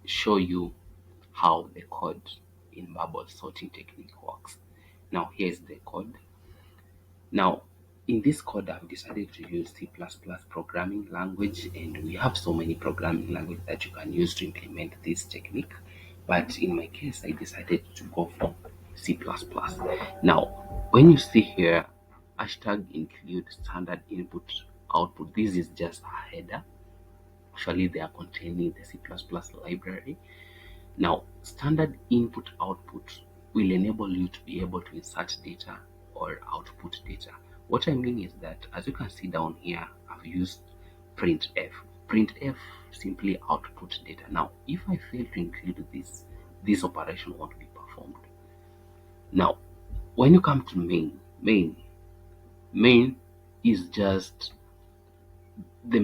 show you how the code in bubble sorting technique works. Now here's the code. Now in this code I've decided to use C++ programming language, and we have so many programming language that you can use to implement this technique, but in my case I decided to go for C++. Now when you see here hashtag include standard input output, this is just a header. Actually they are containing the C++ library. Now, standard input output will enable you to be able to insert data or output data. What I mean is that, as you can see down here, I've used printf. Printf simply output data. Now, if I fail to include this operation won't be performed. Now, when you come to main is just the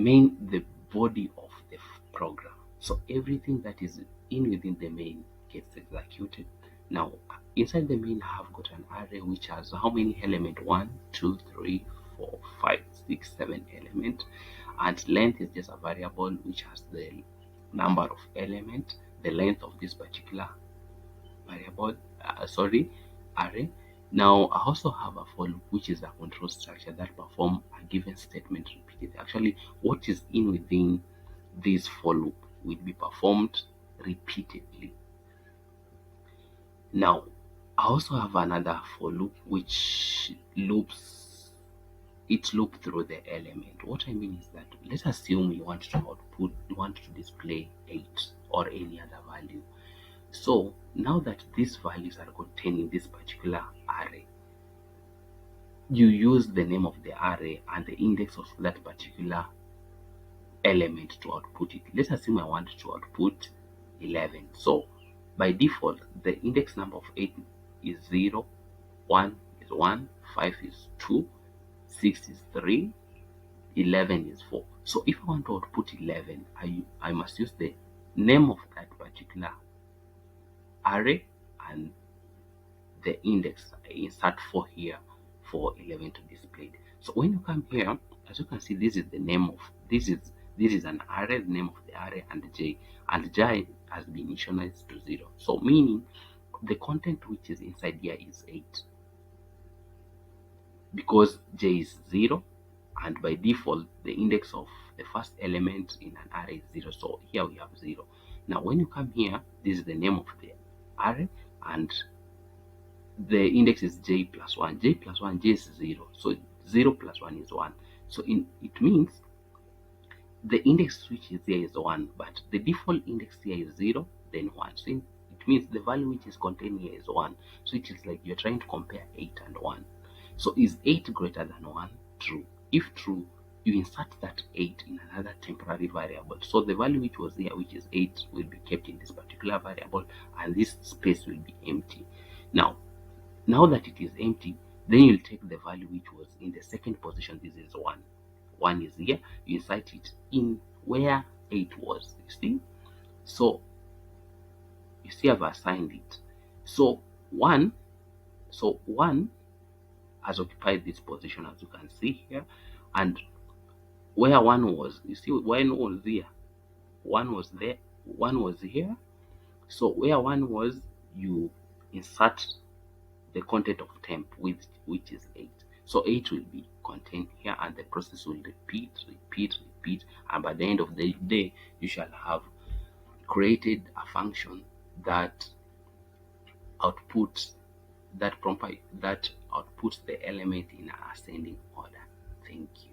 body of the program. So everything that is in within the main gets executed. Now inside the main I have got an array which has how many element? 1, 2, 3, 4, 5, 6, 7 element, and length is just a variable which has the number of element, the length of this particular variable, array. Now I also have a for loop which is a control structure that perform a given statement repeatedly. Actually what is in within this for loop will be performed repeatedly. Now I also have another for loop which loop through the element. What I mean is that let's assume you want to display 8 or any other value. So now that these values are contained in this particular array, you use the name of the array and the index of that particular element to output it. Let's assume I want to output 11. So by default, the index number of 8 is 0, 1 is 1, 5 is 2, 6 is 3, 11 is 4. So if I want to output 11, I must use the name of that particular array and the index. I insert 4 here for 11 to be displayed. So when you come here, as you can see, this is the name of this is an array, the name of the array, and j has been initialized to 0. So meaning the content which is inside here is 8 because j is 0, and by default the index of the first element in an array is 0. So here we have 0. Now when you come here, this is the name of the array and the index is j plus 1. J plus 1, j is 0. So 0 plus 1 is 1. So it means the index which is here is 1, but the default index here is 0, then 1. So it means the value which is contained here is 1. So it is like you're trying to compare 8 and 1. So is 8 greater than 1? True. If true, you insert that 8 in another temporary variable. So the value which was here, which is 8, will be kept in this particular variable, and this space will be empty. Now that it is empty, then you'll take the value which was in the second position. This is 1. 1 is here. You insert it in where 8 was. You see? So you see I've assigned it. So 1 has occupied this position, as you can see here, and where 1 was, you see 1 was here, 1 was there, 1 was here. So where 1 was, you insert the content of temp which is 8. So 8 will be contained here, and the process will repeat, and by the end of the day you shall have created a function that outputs that outputs the element in ascending order. Thank you.